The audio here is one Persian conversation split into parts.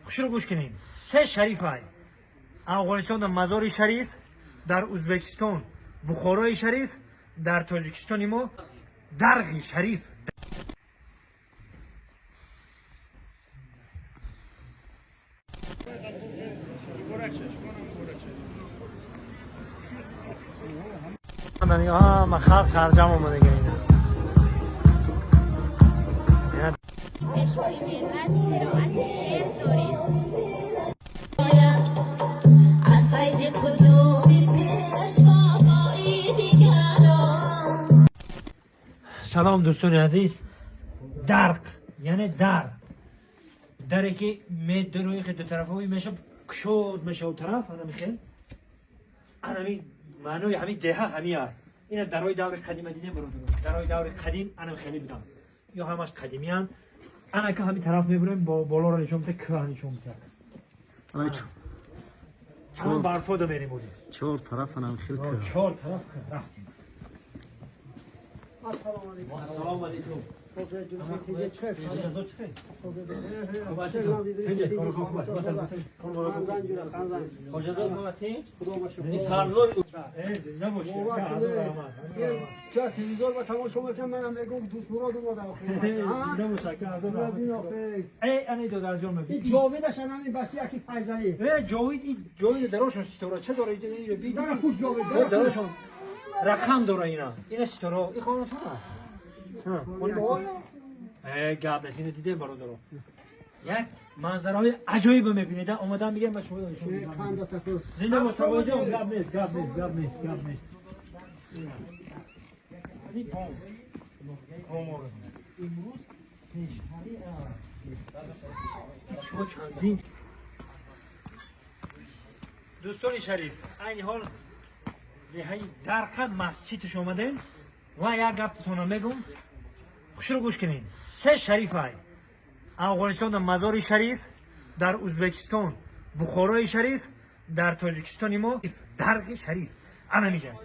خوشی رو گوش کنین. سه شریف های افغانستان در مزار شریف، در ازبکستان بخارای شریف، در تاجیکستان ما درغی شریف. من خلق خرجم اومده گرینه اشوای ملت قرائت شعر داریم. از فیض قلوبی پیشوای دیگران. سلام دوستان عزیز. درق یعنی دری که می دروی خود دو طرفه میشه کشود میشه اون طرف. انا میخوام انا معنی همین ده همین است. این درای دور قدیم دیده برادر. درای دور قدیم انا خیلی بودم یا همش قدیمیان. انا که همین طرف میبرم با بالا رو نشون میده که نشون میده. انا چون برفا دو میریم بودیم. چهار طرف انا خیلی که چهار طرف رفتیم. السلام علیکم. تلویزیون با تماشا میکنم منم میگم دوست مراد اومدم. این جاویدش همین بچه یکی فیضلی. جاوید دراشون ستاره چه داره اینو ببین. در کوچ جاوید دراشون رقم داره اینا ستاره این خانم تو گاب نشینه دیده برادر. یک منظرهای عجایب میبینید. اومدم میگم من شما زنده باش توجه. گاب نیست. این امروز پیشتری شما چندین دوستان شریف این حال نهایی درقد مسجدش اومدیم و یک گپتون میگم خوشی رو گوش کنین. سه شریف های افغانستان در مزار شریف، در ازبکستان بخارای شریف، در تاجیکستان ما درغ شریف. انا میگم بسم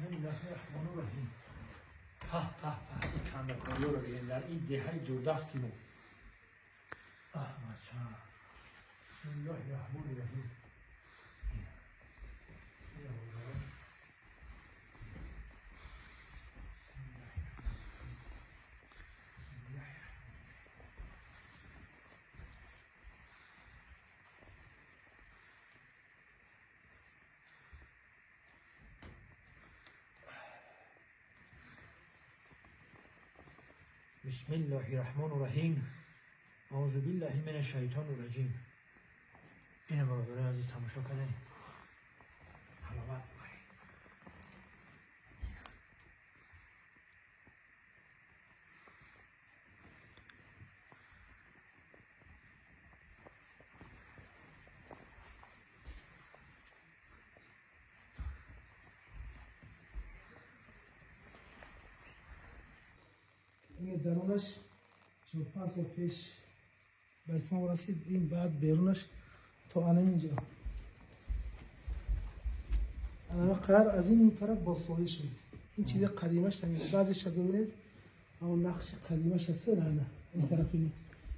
الله الرحمن الرحیم. این کندکاری رو بگیم در این دهه دوردستی ما. ماشاءالله. بسم الله الرحمن الرحیم. بسم الله الرحمن الرحیم. اعوذ بالله من الشیطان الرجیم. اینو برادران عزیز تماشا کنید. حلاوت این درونش 4-5 سال پیش به اتمام رسید. این بعد بیرونش تا الان اینجا انا قرار از این طرف با سایه شد. این چیز قدیمش نمیده. بعضیش ببینید اون نقش قدیمش هست. نه این طرفی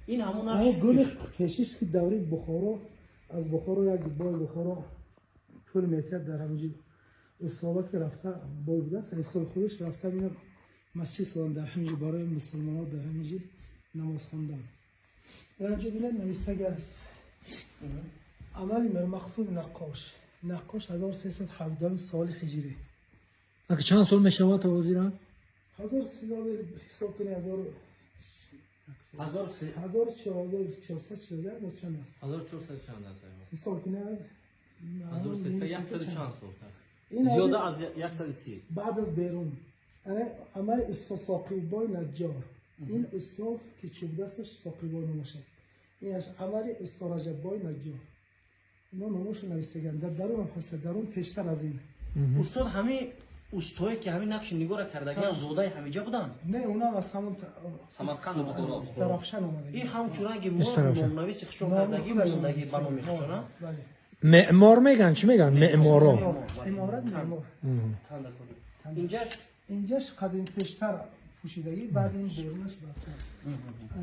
این همون اما گل پیشیش که دوره بخارا از بخارا یک بای بخارا طول متر در همینجا اصابت که رفته بای بوده. 3 سال خودش رفته بینه مسجد سلام در همینجا برای مسلمان ها در همینجا نماز خواندن. در اینجا بینید نویسته است. عمل مقصود نقاش 1370 سال هجری. اگه چند سال میشه تا وزیران؟ 1300 حساب کنید 1400 شده یا چند است؟ 1400 چند است؟ حساب کنید 1300 چند سال؟ این زیاده از 130. بعد از بیرون عمل استساقی بای نجار. این استاد که چوب دستش ساقی بای نماش است. اینش عمل استارجب بای نجار. اینا نماش نویسیدن. در درون هم هست. درون پیشتر از این. استاد همین استایی که همین نقش نگار کردگان زودای همیجا بودن؟ نه اونا از همون سمرقند و بخارا. استرافشن اومده. این همچنان که نویس خشون کردگی موندگی بنا میخشونه. بله. معمار میگن چی میگن؟ معمارا. امارت معمار. اینجاش اینجاش قدیم پیشتر پوشیدگی بعد این بیرونش برتر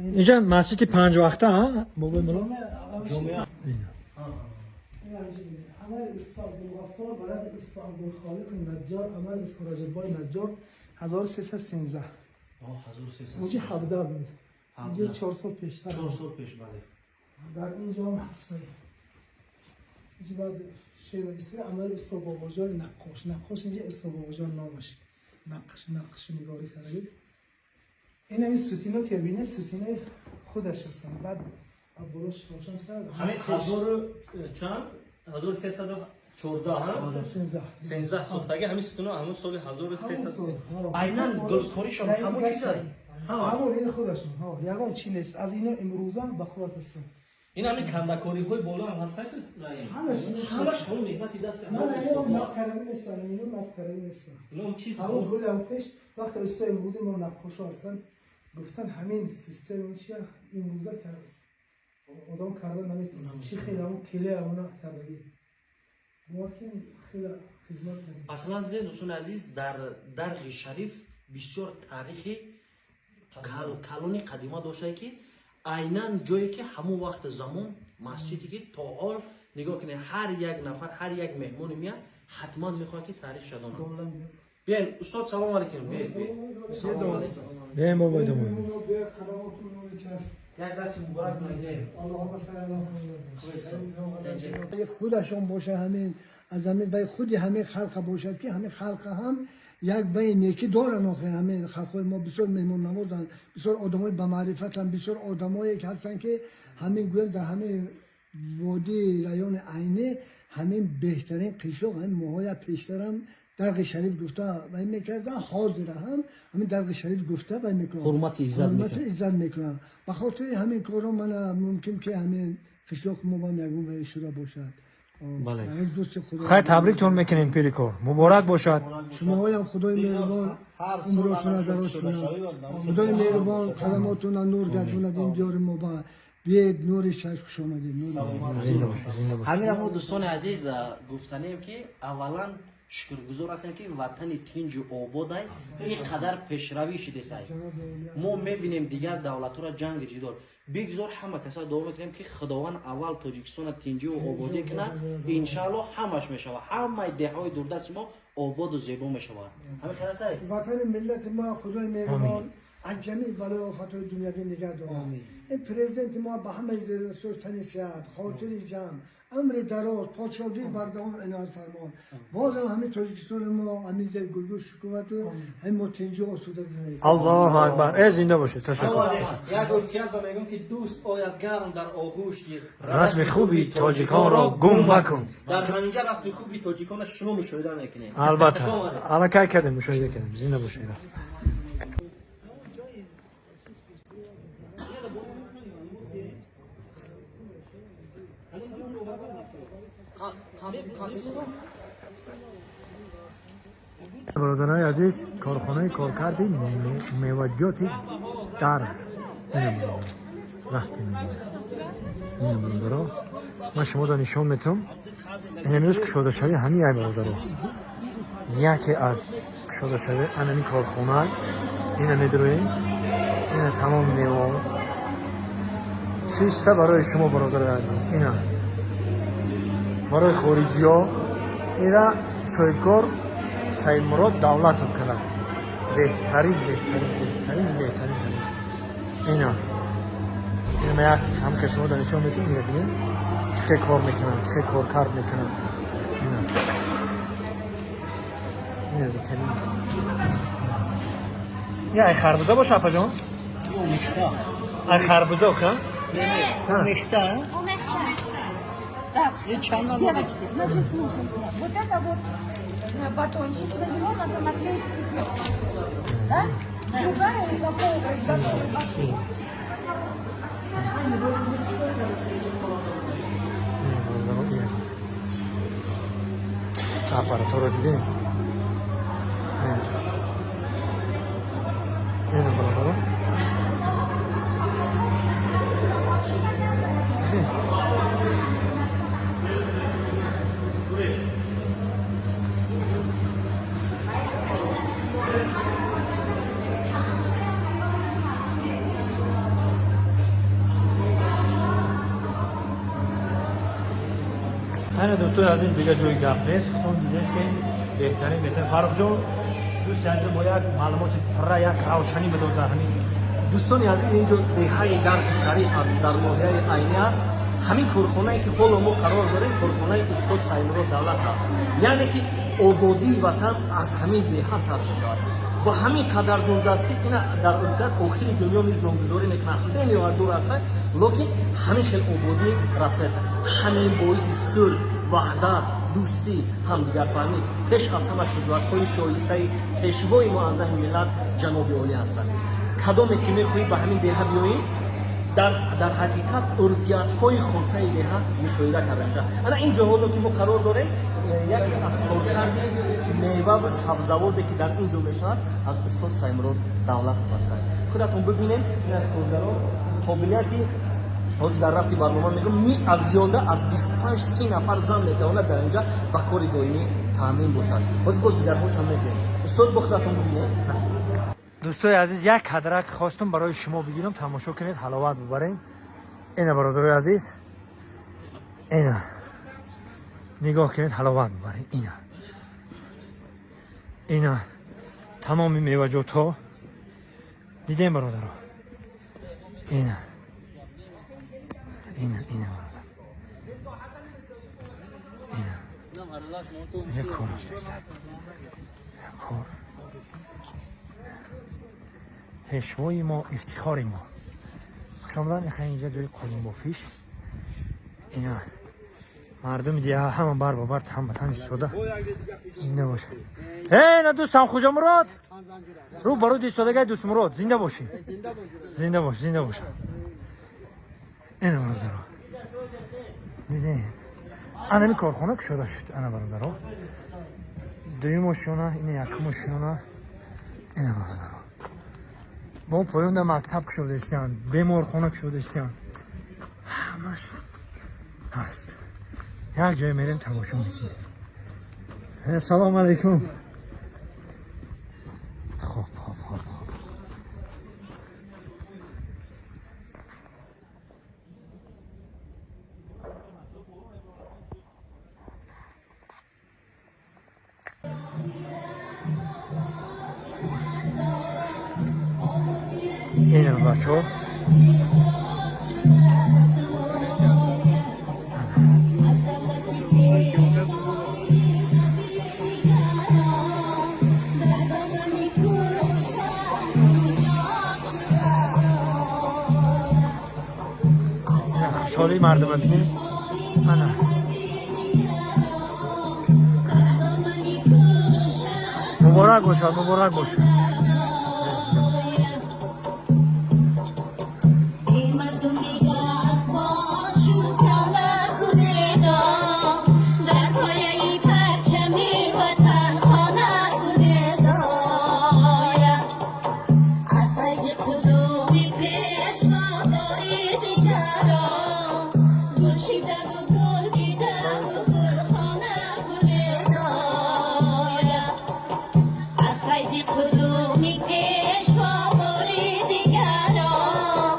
اینجا مسجد 5 وقته ها بابای مولا جمعه عمل اسحاق عبدالغفار برای اسحاق عبدالخالق نجار عمل اسحاق رجبای نجار 1313 اونجا 17 بود اینجا 4 سال پیشتر 4 سال پیش بله در اینجا هم هستن اینجا بعد شعر نویسی عمل اسحاق باباجان نقاش اینجا اسحاق باباجان نامش نقش نگاری کرده این همین ستینا که بینه ستینای خودش هستن بعد بروش روشن کرد همین 1000 چند 1314 ها 13 ساختگی همین ستونا همون سال 1300 عیناً گلکاریشون همون چیزا همون این خودشون ها یگان چی نیست از اینا امروزا به خودت هستن این همین کندکاری های بالا هم هستن که همش همون مهنتی دست نه اینا مفکرایی نیستن اینا مفکرایی نیستن اینا هم چیز همون گل هم پیش وقت استاد امروزی ما نقاش هستن گفتن همین سیستم میشه امروزا کرد آدم کردن نمیتونه چی خیلی همون کله همون کردگی واقعا خیلی خدمت کرد اصلا دوستان عزیز در درغ شریف بسیار تاریخی کلونی قدیما داشته که عیناً جایی که همون وقت زمان مسجدی که تا حال نگاه کنه هر یک نفر هر یک مهمون میاد حتما میخواد که تاریخ شدن بیاین استاد سلام علیکم بیاین بیاین بابا دمون یک دست مبارک کنید خودشون باشه همین از همین بای خودی همین خلق باشد که همین خلق هم یک بای نیکی دارن آخه همین خلقای ما بسیار مهمون نوازن بسیار آدمای با معرفت هم بسیار آدمایی که هستن که همین گویا در همین وادی ریان عینه همین بهترین قشاق همین موهای پیشتر هم درغ شریف گفته و این میکردن حاضر هم همین درغ شریف گفته و این میکنن حرمت عزت میکنن به خاطر همین کارا من ممکن که همین قشاق ما با یگون وی شده باشد بله دوست خدا خیلی تبریکتون میکنیم پیریکور مبارک باشد شما هم خدای مهربان عمرتون دراز کنه خدای مهربان قدماتون نور گردونه دین دیار ما با بیاید نور شش خوش آمدید همین هم دوستان عزیز گفتنیم که اولا شکرگزار هستیم که وطن تنج و آباد اینقدر پیشروی شده است. ما میبینیم دیگر دولت را جنگ جدال بگذار همه کسا دعا میکنیم که خداوند اول تاجیکستان تنجی و آبادی کنه انشالله همش میشود همه دههای دوردست ما آباد و زیبا میشود همین خلاص است وطن ملت ما خدای مهربان از جمیع بلای آفت‌های دنیوی نگه داره این پرزیدنت ما به همه زیر سوستن صحت خاطر جمع امر دراز پادشاهی بردوام عنایت فرمان بازم همین تاجیکستان ما همین زیر گلگوش شکومت و همین ما تنجی و آسوده زندگی الله اکبر ای زنده باشه تشکر یک گفتیان با میگم که دوست آید گرم در آغوش گیر رسم خوبی تاجیکان را گم مکن در همینجا رسم خوبی تاجیکان شما مشاهده میکنید البته الان کی کردیم مشاهده کردیم زنده باشه برادرای عزیز کارخانه کارکردی میوجات در رفتیم این برادرها من شما را نشان میتونم این امروز کشاده شوی همین ای برادرها یکی از کشاده شوی این کارخانه این میدرویم این تمام میوه سیسته برای شما برادرای عزیز اینا برای خارجی ها اینا سویکار سید مراد دولت هم کنن بهترین اینا من هم که شما دانشان میتونید ببینید چه کار میکنن چه کار کرد میکنن اینا بکنید یا ای خربوزه باشه اپا جان ای خربوزه اوخه مشته Так, девочки, значит, слушайте. Вот это вот батончик вавилон, это наклейка девочки. Да? Другая упаковываешь готовый батон. аппаратура дидем ина барабара یعنی دوستای عزیز دیگه جای گپ نیست. خودتون دیدید که بهترین بهترین فرق جان دوست عزیز ما یک معلومات را یک روشنی بداد در همین دوستان عزیز اینجا دهه درخ شریف است در ناحیه عینی است. همین کارخانه‌ای که حالا ما قرار داریم کارخانه استاد سیمرغ دولت است. یعنی که آبادی وطن از همین دهه سر می‌شود. با همین قدر دوردستی اینا در عرفیت آخری دنیا نیز نامگذاری میکنن. خیلی دور هستن لیکن همین خیلی آبادی رفته است. همین باعث صلح، وحدت، دوستی، همدیگر فهمی پیش از همه خدمت‌های شایسته پیشوای معظم ملت جناب عالی هستند. کدامی که می‌خواهید به همین دهه بیایید در حقیقت عرفیت‌های خاصه دهه مشاهده کرده میشه. انا اینجا حالا که ما قرار داریم یک از کارکرد میوه و سبزواتی که در اینجا میشود از استاد سیمرغ دولت هستند. خودتون ببینید این کارگران قابلیتی از در رفتی برنامه میگم می از زیاده از 25 30 نفر زن میتواند در اینجا به کار دائمی تامین باشد. باز دیگر خوش هم میگم استاد بخدتون ببینید. دوستای عزیز یک کدرک خواستم برای شما بگیرم تماشا کنید حلاوت ببرین. اینه برادرای عزیز اینه نگاه کنید حلاوت ببرین. اینه تمام میوه‌جات ها دیدین برادرها. اینه برادر اینه کار است کار پیشوای ما افتخار ما خوش آمدن. اینجا جای قانون بافیش اینا مردم دیگه همه بر بابر هم بطن ایستاده زنده باشه. نه دوستم خوجا مراد رو برود ایستادگی دوست مراد زنده باشی زنده باش اینه برادر دیدین انا می کارخانه کشاده شد. انا برادر دوی ماشونه اینه یک ماشونه اینه برادر با پایون در مکتب کشاده اشتیان بیمارخانه کشاده اشتیان همش هست. یک جای میریم تماشا میکنیم. سلام علیکم. خب اینه بچه ها خوشحالی مردم ببینید. مبارک باشه. کدومی پیشوا باری دیگران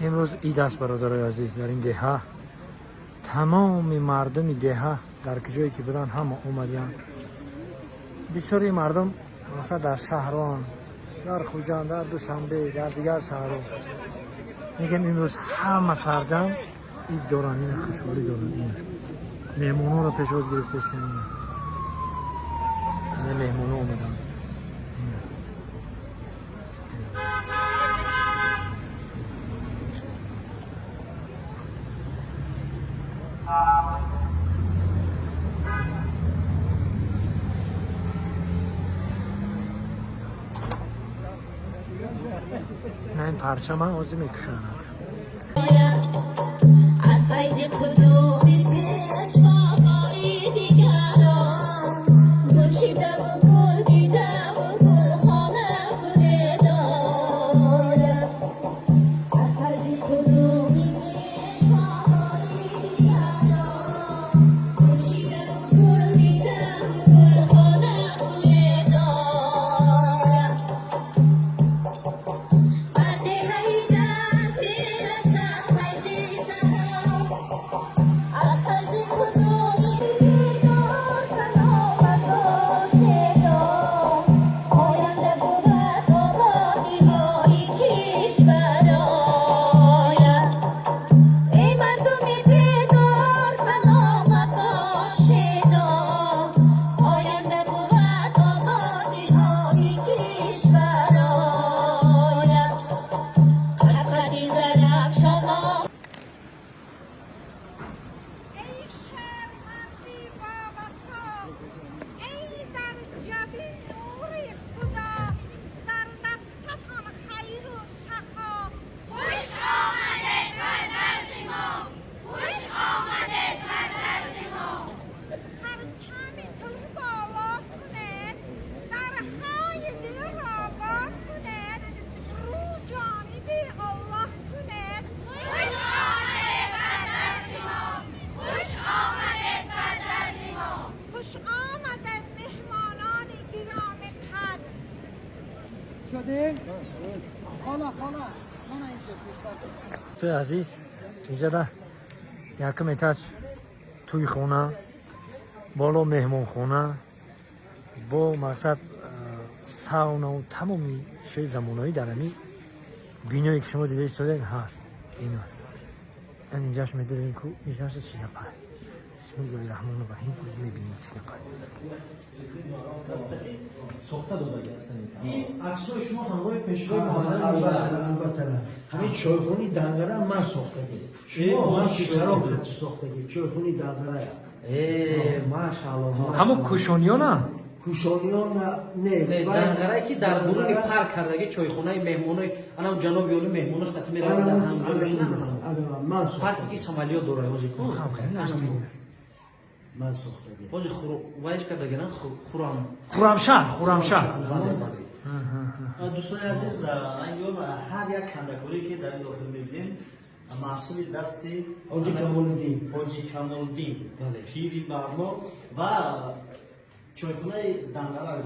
امروز عید است برادرای عزیز. در این دهه تمام مردم دهه در کجایی که بودن همه اومدن. بسیاری مردم مثلا در شهران، در خوجان، در دوشنبه، در دیگر شهرها میگن امروز همه سرجم عید دارن. این خوشحالی دارن. مهمونان رو پیش روز گرفته شدن. مهمونان اومدن. نه این پرچم هم آزی میکشند. از فیض قدومی پیشوای دیگران گل چیده و گل دیده و گل خانه گل دارد. از فیض قدومی پیشوای دیگران گل چیده و گل دیده و گل خانه گل دارد. بعد هیدت میرسم فیضی سهر از فیض قدومی دیدار سلامت باشه دار آینده بود آبادی های کشوراید. ای مردمی بیدار سلامت باشه دار آینده بود آبادی های کشوراید. قدری درخشان ای شرمندی بابا تو، ای در جبین نور خدا، در دستتان خیر و سخا. خوش آمدید بر درد ما، خوش آمدید بر درد ما. پرچم صلح بالا کنید، درهای دل را وا کنید، رو جانب الله کنید. خوش آمدید بر درد ما، خوش آمدید بر درد ما. خوش آمدید مهمانان گرام قدر. توی عزیز اینجا ده یکم ایتاج توی خونه بالا مهمون خونه با مقصد ساونا و تمامی شای زمانایی در امی بینایی که شما دیده ایستادین هست. اینا اینجاش میدونین که اینجاش چیه پای بسم الله الرحمن الرحیم کجا میبینید چیه پای ساخته داده هستن. این عکسای شما همراه پیشروی البته همین چایخونی دنگره من ساختگی شما هم شراب ساختگی چایخونی دنگره ماشاءالله. همون کوشونیان ها کوشانیان نه دنگره که در برون پارک کردگی چایخونه مهمونای انا جناب یولی مهموناش خاطر میرن در هم من پارکی که سومالیا داره اوزی کو من ساختگی اوزی وایش کردگی خرمشهر دوستان عزیز این یول هر یک کندکوری که در این داخل میبینیم محصول دستی حاجی کمال‌الدین حاجی کمال‌الدین پیری برما و چایخونه دنگره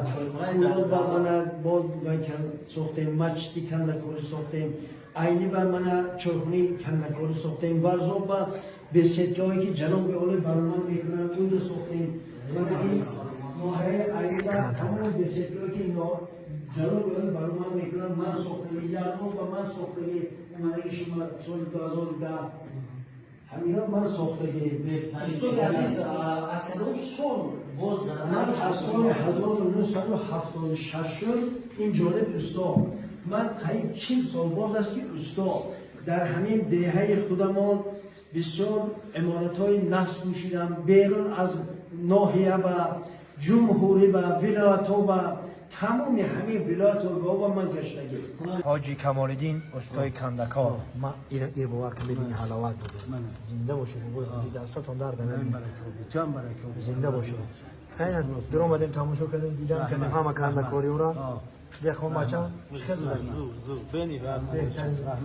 پول با من با ساختیم مچتی کندکوری ساختیم اینی بر من چایخونه کندکوری ساختیم ورزو با به سیتیایی که جناب اولی برمان میکنن اون رو ساختیم من این ماه ایبا همون به سیتیایی که جناب اولی برمان میکنن من ساختیم یارمو با من ساختیم اومدگی شما سال 2010 همینا من ساختگی دوستان عزیز از کدام سال باز در من از سال 1976 این جانب استا من قریب 40 سال باز است که استا در همین دهه خودمان بسیار امارت‌های نفس پوشیدم بیرون از ناحیه و جمهوری و ولایت‌ها و تمام همین ولایت و من گشتگی حاجی کمال‌الدین استای کندکار ما ایر باور که ببینی حلاوت بوده زنده باشه بگوی دستاتون در بنامید زنده باشه خیلی در اومدیم تماشا کردیم دیدم که همه کندکاری او را دیخون بچه زو بینی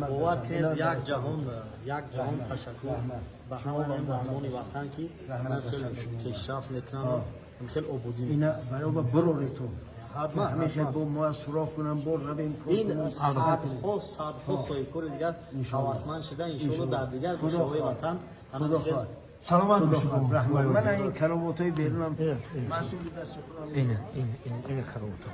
باور کرد یک جهان تشکر به همه مهمان وطن که خیلی پیشرفت میکنن خیلی عبودی اینا باید بروری تو ما همیشه با ما سراغ کنم با رویم کار این کنم. صدها سایکور دیگر حواسمند شده انشالله در دیگر گوشه‌های وطن خدا خواهد سلامت خدا باشید. خواهد رحمت. من این کراواتای بیرونم مسئول دست خودم. اینه کراوتا.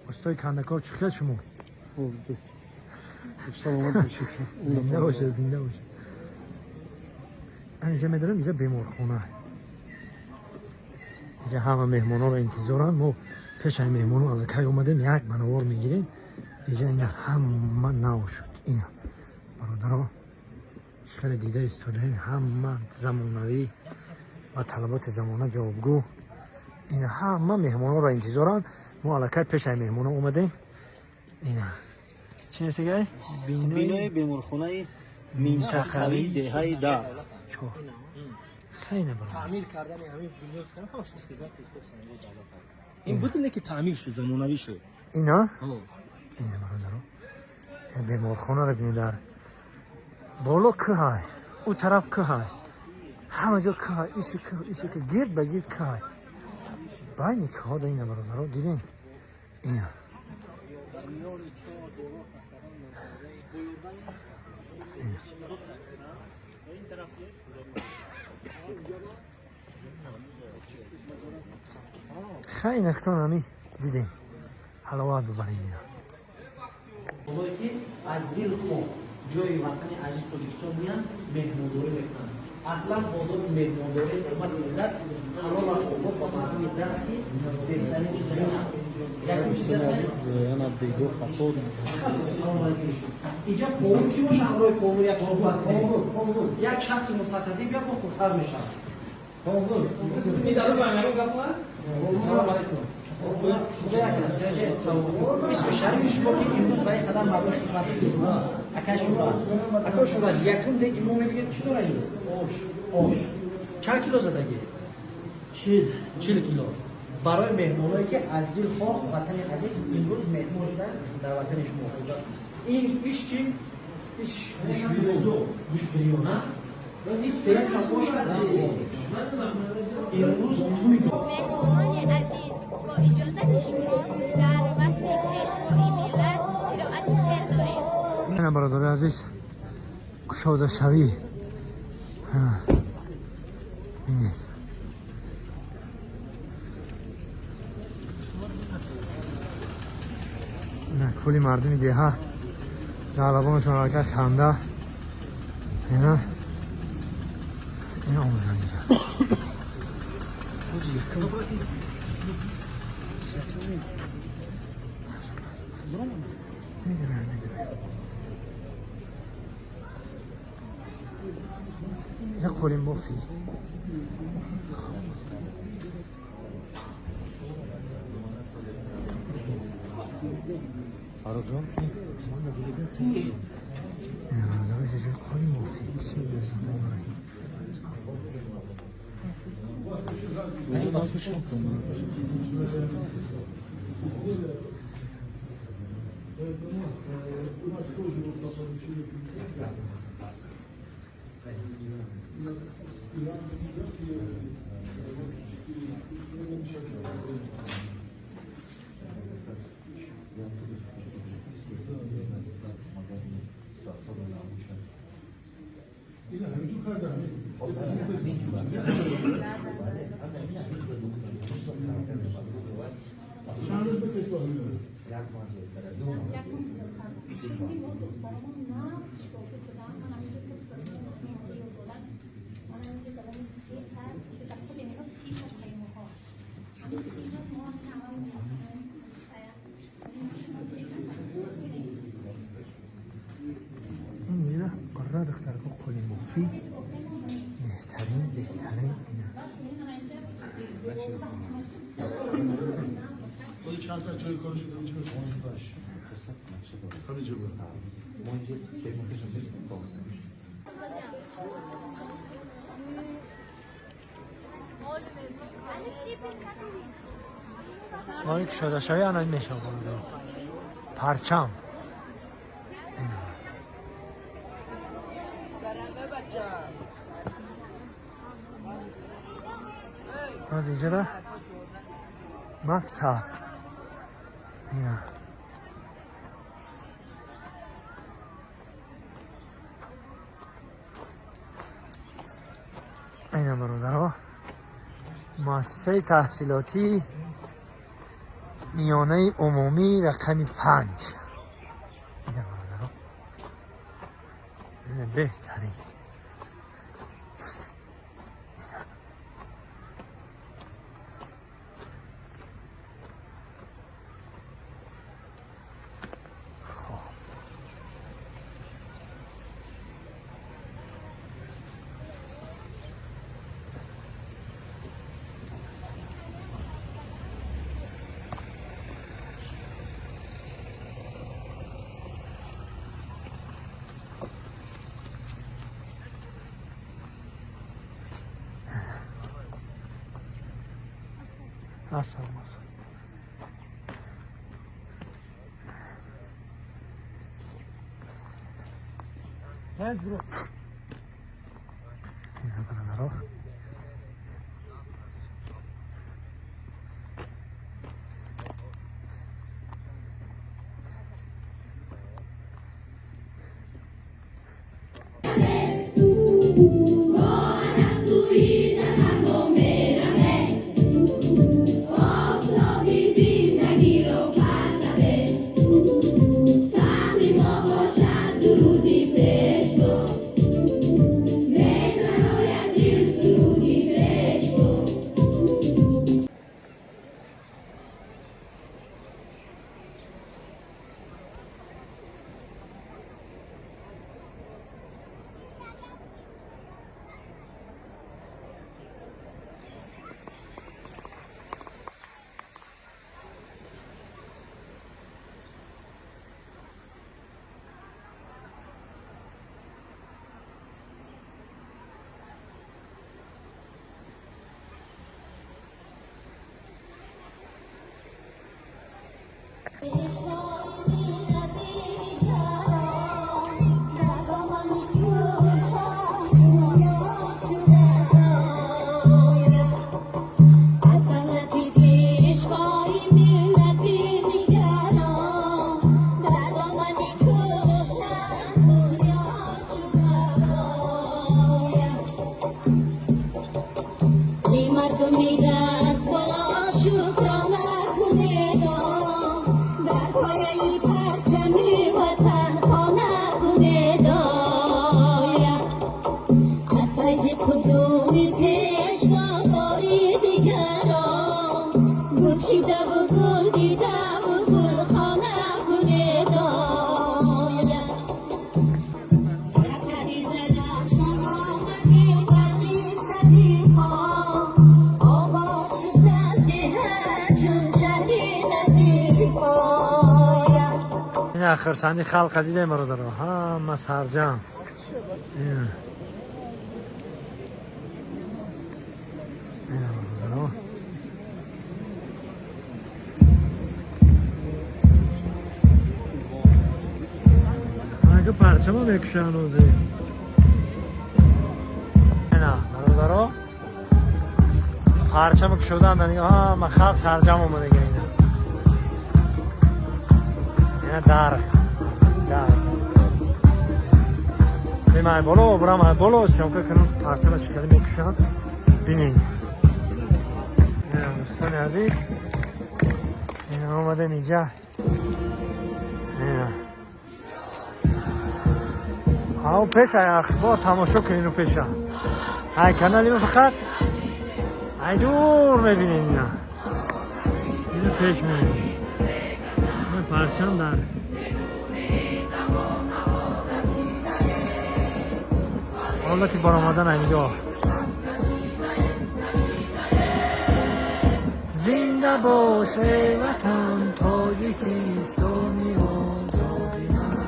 استاد کندکار چیکار شما؟ سلامت باشید. زنده باشه زنده باشه. من اینجا میدارم اینجا بیمارخونه. اینجا همه مهمانا رو انتظارن. ما پیش این مهمانا الکی اومدیم یک منوار میگیریم. اینجا اینا همه نو شد. اینا برادرها شکل دیده ایستادن همه زمانوی و طلبات زمانه جوابگو. اینا همه مهمانا رو انتظارن. ما الکی پیش این مهمانا اومدیم. اینا چی هست دیگه؟ بینای بیمارخانه منطقوی دهه در خیلی برادر. تعمیر کردن همین بنیاد خواهش است این بود اینه که تعمیر شد زمانوی شد. اینا برادرها بیمارخانه رو بینید در بالا که های او طرف که های همه جا که های ایسی که گرد به گرد که های بینی که ها در این برادرها دیدین اینا خیلی نختان همی دیدین حلاوت ببرین اینا اونایی که از دل خواه جای وطن عزیز تاجیکستان میان مهمانداری میکنن. اصلا بادار مهمانداری حرمت عزت حلال و آباد با مردم درخی بهترین چیزایی یکی چیزی هست اینجا پاور کی باشه همراه پاور یک صحبت کنیم یک شخص متصدی بیا با خودتر میشن این در رو بانگرو گفت سلام علیکم اسم شریفش با که امروز برای قدم مردم خدمت کنیم اکا شورا یکم دیگه ما میگیم چی داره این؟ آش چند کیلو زدگی؟ 40 کیلو برای مهمانایی که از دل خواه وطن عزیز امروز مهمان شدن در وطن شما این ایش چی؟ ایش گوش بریونه این سیب شما امروز توی مهمانان عزیز با اجازت شما در وصف پیشوای ملت قرائت شعر داریم. نه برادر عزیز گشاده شوی بینید نه کلی مردم دیگه در لبانشون حرکت خنده اینا آمدن دیگه یه کلی مفی میره قرار دختر که خیلی مفید بهترین اینا خودی چند تا جای کار شده میشه باش همینجا ما یک شده شوی الان میشه پرچم از اینجا را مکتب اینا اینا برادرها مؤسسه تحصیلاتی میانه عمومی رقم 5 اینا برادرها این بهترین Asal masal. Yes, bro. Ini apa naruh? آخر ثانی خلق دیده مرا داره ها ما سرجم اگه پرچم رو بکشن روزی نه مرا داره پرچم کشودن دنگه ها ما خلق سرجم اومده گه درخ بیمای بالا برام بالا شما که کنم پرچم شکلی میکشم بینید دوستان عزیز این آمده اینجا ها پیش اخبار تماشا کنین و پیش های کانالی من فقط های دور میبینین اینا اینو پیش میبینین پرچم در حالتی بار آمدن اینجا زنده باشه وطن تاجیکستانی آزادی من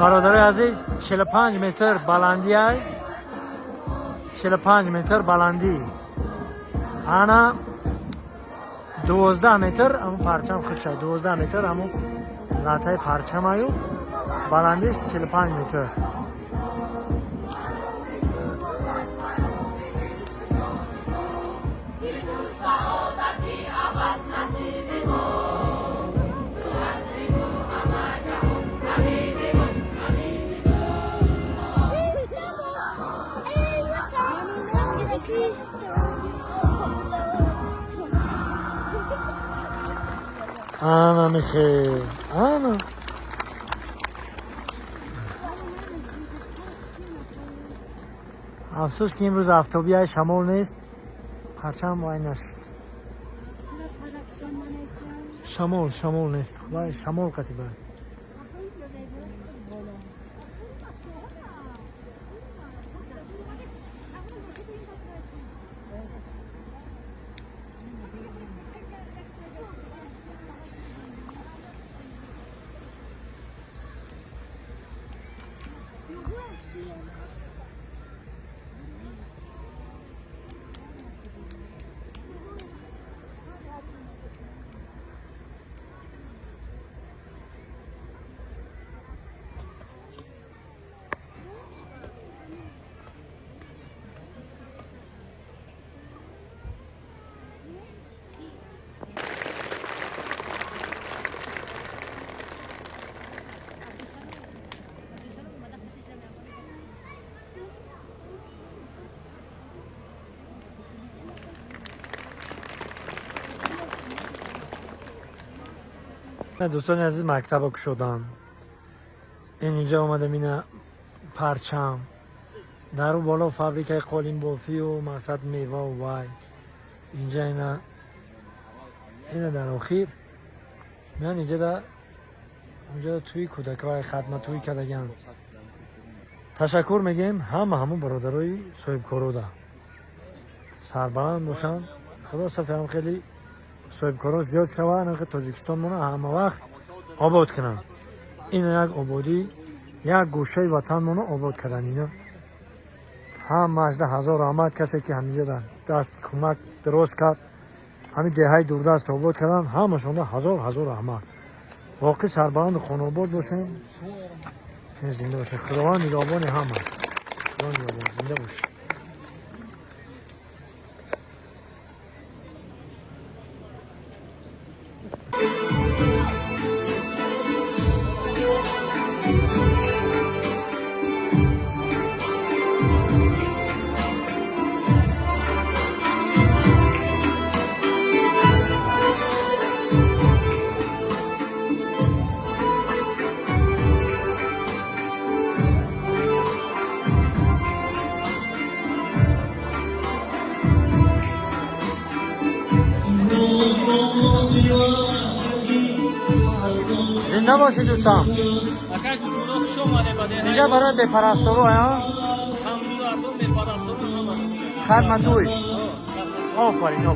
برادرای عزیز 45 متر بلندی های 45 متر بلندی انا 12 متر اما پرچم خود شد 12 متر اما لطای پرچم هایو بلندیش 45 متر انا میخه انا افسوس که امروز آفتابی های شمال نیست پرچم وای نشد شمال نیست خدای شمال قطیبه دوستان عزیز مکتب شدم اینجا اومدم این پرچم در اون بالا فابریکه قالین بافی و مقصد میوه و وای اینجا اینا در آخر میان اینجا توی کودکای خدمت توی کدگان تشکر میگیم همون برادرای صاحب کارو ده سربلند باشن خدا سفرم خیلی صاحب کارا زیاد شوه که تاجیکستان مونه همه وقت آباد کنن این یک آبادی یک گوشه وطن مونه آباد کردن اینا هم مجده هزار آمد کسی که همینجا در دست کمک درست کرد همین دههای دوردست آباد کردن همشون هزار آمد واقعی سربلند خانه آباد باشیم زنده باشه خداوند نگهبان همه خداوند نگهبان زنده باشه زنده باشید دوستان اینجا برای بپرستارو ها خدمتوی آفرین